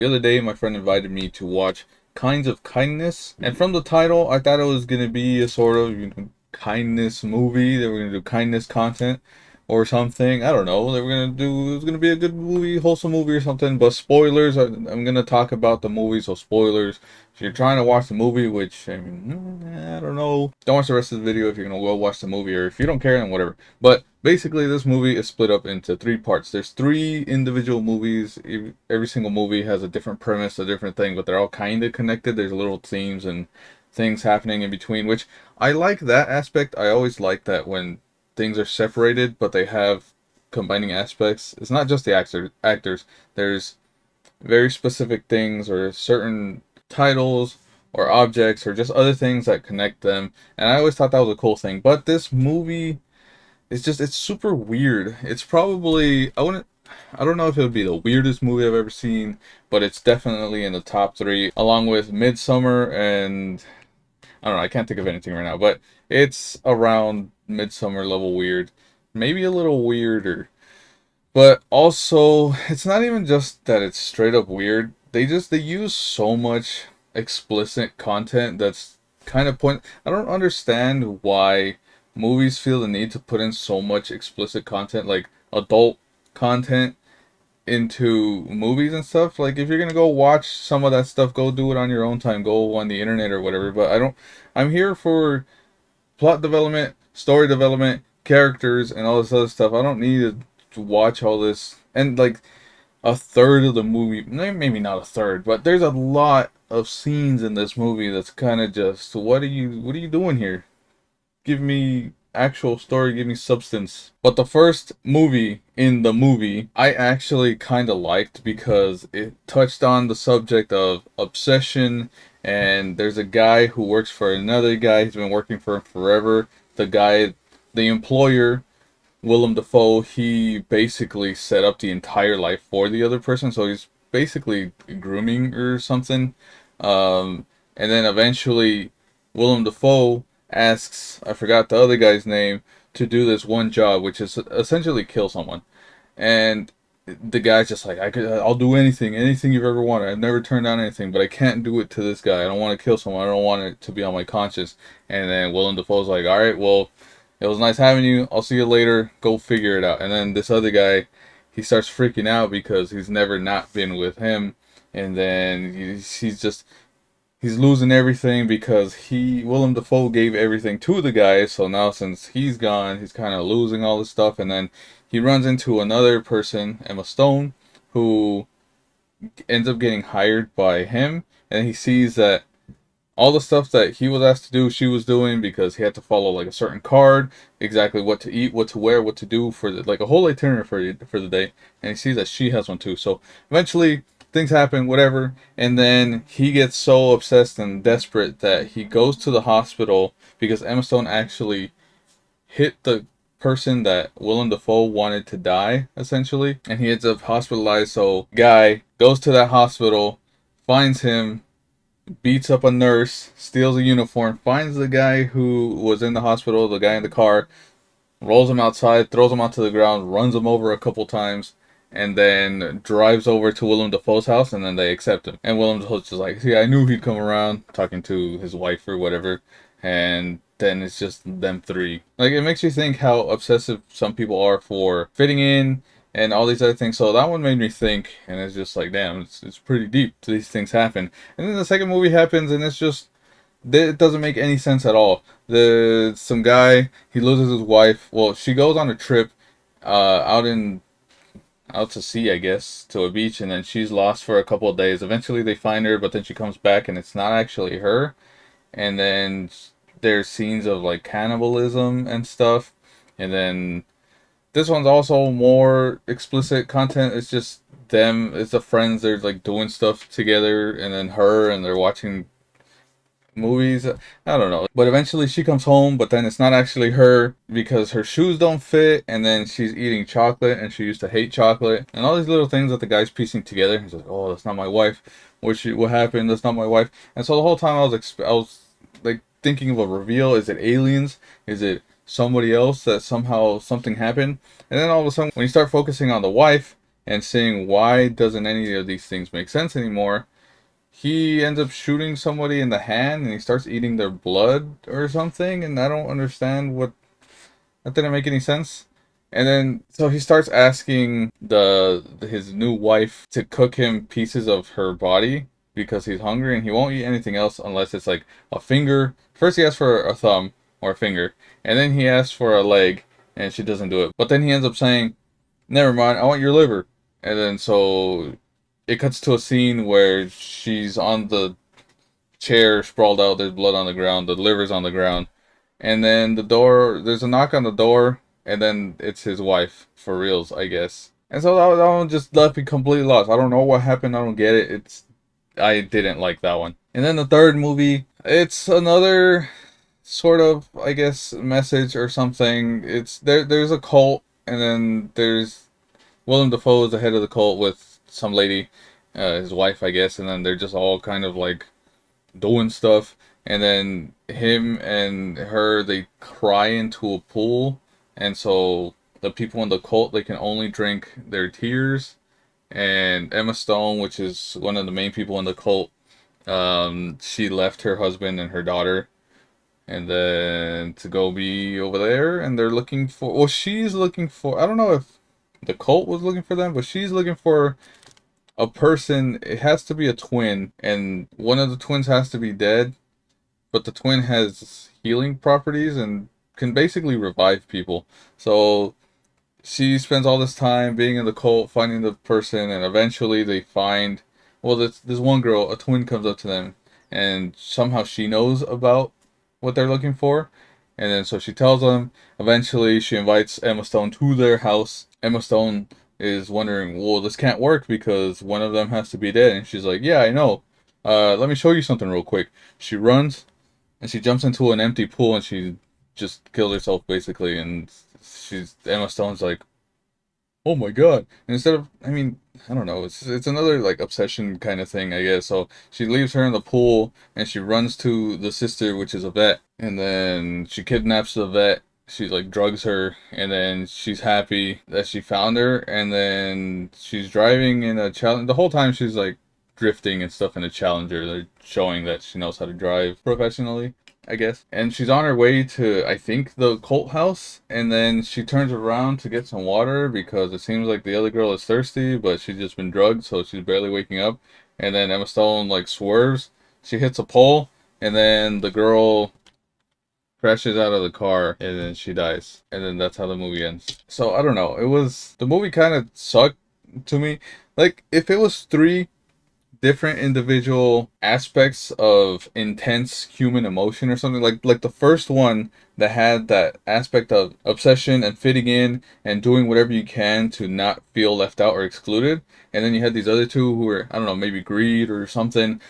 The other day, my friend invited me to watch Kinds of Kindness, and from the title, I thought it was gonna be a sort of kindness movie. They were gonna do kindness content or something. I don't know. They were gonna do. It was gonna be a good movie, wholesome movie or something. But spoilers. I'm gonna talk about the movie, so spoilers. If you're trying to watch the movie, which I mean, I don't know, don't watch the rest of the video if you're gonna go watch the movie, or if you don't care, then whatever. But basically, this movie is split up into three parts. There's three individual movies. Every single movie has a different premise, a different thing, but they're all kind of connected. There's little themes and things happening in between, which I like that aspect. I always like that when things are separated, but they have combining aspects. It's not just the actors. There's very specific things or certain titles or objects or just other things that connect them. And I always thought that was a cool thing. But this movie, it's super weird. It's probably I don't know if it would be the weirdest movie I've ever seen, but it's definitely in the top three, along with Midsummer and I don't know, I can't think of anything right now, but it's around Midsummer level weird. Maybe a little weirder. But also, it's not even just that it's straight up weird. They use so much explicit content that's kind of point. I don't understand why movies feel the need to put in so much explicit content, like adult content, into movies and stuff. Like, if you're gonna go watch some of that stuff, go do it on your own time. Go on the internet or whatever. But I don't. I'm here for plot development, story development, characters, and all this other stuff. I don't need to watch all this. And like a third of the movie, maybe not a third, but there's a lot of scenes in this movie that's kind of just, what are you doing here? Give me actual story, give me substance. But the first movie in the movie, I actually kind of liked because it touched on the subject of obsession. And there's a guy who works for another guy. He's been working for him forever. The guy, the employer, Willem Dafoe, he basically set up the entire life for the other person. So he's basically grooming or something. And then eventually, Willem Dafoe asks, I forgot the other guy's name, to do this one job, which is essentially kill someone. And the guy's just like, I'll do anything you've ever wanted. I've never turned down anything, but I can't do it to this guy. I don't want to kill someone. I don't want it to be on my conscience. And then Willem Dafoe's like, all right, well, it was nice having you. I'll see you later. Go figure it out. And then this other guy, he starts freaking out because he's never not been with him. And then he's losing everything because Willem Dafoe gave everything to the guy. So now since he's gone, he's kind of losing all this stuff. And then he runs into another person, Emma Stone, who ends up getting hired by him. And he sees that all the stuff that he was asked to do, she was doing because he had to follow like a certain card, exactly what to eat, what to wear, what to do for like a whole itinerary for the day. And he sees that she has one too. So eventually things happen, whatever, and then he gets so obsessed and desperate that he goes to the hospital because Emma Stone actually hit the person that Willem Dafoe wanted to die, essentially, and he ends up hospitalized. So guy goes to that hospital, finds him, beats up a nurse, steals a uniform, finds the guy who was in the hospital, the guy in the car, rolls him outside, throws him onto the ground, runs him over a couple times, and then drives over to Willem Dafoe's house, and then they accept him. And Willem Dafoe's just like, see, I knew he'd come around, talking to his wife or whatever, and then it's just them three. Like, it makes you think how obsessive some people are for fitting in and all these other things. So that one made me think, and it's just like, damn, it's pretty deep. These things happen. And then the second movie happens, and it's just, it doesn't make any sense at all. Some guy, he loses his wife. Well, she goes on a trip out out to sea, I guess, to a beach, and then she's lost for a couple of days. Eventually, they find her, but then she comes back, and it's not actually her. And then there's scenes of like cannibalism and stuff. And then this one's also more explicit content. It's just them, it's the friends. They're like doing stuff together, and then her, and they're watching movies. I don't know. But eventually she comes home, but then it's not actually her because her shoes don't fit, and then she's eating chocolate, and she used to hate chocolate, and all these little things that the guy's piecing together. He's like, "Oh, that's not my wife. What happened? That's not my wife." And so the whole time I was like thinking of a reveal. Is it aliens? Is it somebody else that somehow something happened? And then all of a sudden, when you start focusing on the wife, and seeing why doesn't any of these things make sense anymore, he ends up shooting somebody in the hand and he starts eating their blood or something, and I don't understand what, that didn't make any sense. And then so he starts asking the his new wife to cook him pieces of her body because he's hungry and he won't eat anything else unless it's like a finger. First he asks for a thumb or a finger, and then he asks for a leg, and she doesn't do it. But then he ends up saying, "Never mind, I want your liver." And then so it cuts to a scene where she's on the chair sprawled out, there's blood on the ground, the liver's on the ground, and then there's a knock on the door, and then it's his wife, for reals, I guess. And so that one just left me completely lost. I don't know what happened, I don't get it. I didn't like that one. And then the third movie, it's another sort of, I guess, message or something. There's a cult, and then there's Willem Dafoe is the head of the cult with some lady, his wife, I guess, and then they're just all kind of like doing stuff, and then him and her, they cry into a pool, and so the people in the cult, they can only drink their tears. And Emma Stone, which is one of the main people in the cult, she left her husband and her daughter, and then to go be over there, and they're looking for, well, she's looking for, I don't know if the cult was looking for them, but she's looking for a person. It has to be a twin, and one of the twins has to be dead, but the twin has healing properties and can basically revive people. So she spends all this time being in the cult, finding the person, and eventually they find, well, this one girl, a twin comes up to them, and somehow she knows about what they're looking for. And then so she tells them. Eventually, she invites Emma Stone to their house. Emma Stone is wondering, well, this can't work because one of them has to be dead. And she's like, yeah, I know. Let me show you something real quick. She runs and she jumps into an empty pool and she just kills herself basically. And Emma Stone's like, oh my god. And instead of, I mean, I don't know, it's another like obsession kind of thing, I guess. So she leaves her in the pool and she runs to the sister, which is a vet, and then she kidnaps the vet. She like drugs her, and then she's happy that she found her, and then she's driving in a challenge. The whole time she's like drifting and stuff in a Challenger. They're showing that she knows how to drive professionally, I guess. And she's on her way to, I think, the cult house. And then she turns around to get some water because it seems like the other girl is thirsty, but she's just been drugged, so she's barely waking up. And then Emma Stone, like, swerves. She hits a pole, and then the girl crashes out of the car, and then she dies. And then that's how the movie ends. So, I don't know. The movie kind of sucked to me. Like, if it was three different individual aspects of intense human emotion or something, like the first one that had that aspect of obsession and fitting in and doing whatever you can to not feel left out or excluded, and then you had these other two who were, I don't know, maybe greed or something,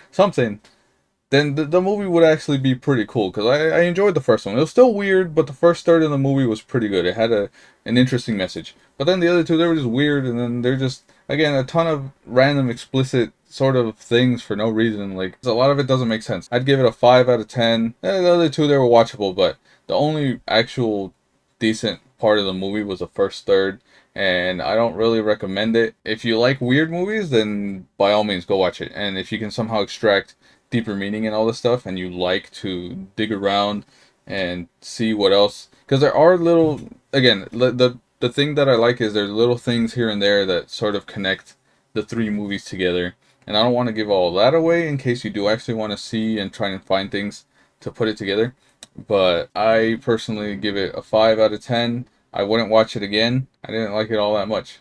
then the movie would actually be pretty cool because I enjoyed the first one. It was still weird, but the first third of the movie was pretty good. It had an interesting message. But then the other two, they were just weird, and then they're just, again, a ton of random explicit sort of things for no reason. Like, a lot of it doesn't make sense. I'd give it a 5 out of 10. The other two, they were watchable, but the only actual decent part of the movie was the first third, and I don't really recommend it. If you like weird movies, then by all means go watch it. And if you can somehow extract deeper meaning and all this stuff, and you like to dig around and see what else, because there are little, again, the thing that I like is there's little things here and there that sort of connect the three movies together. And I don't want to give all that away in case you do actually want to see and try and find things to put it together. But I personally give it a 5 out of 10. I wouldn't watch it again. I didn't like it all that much.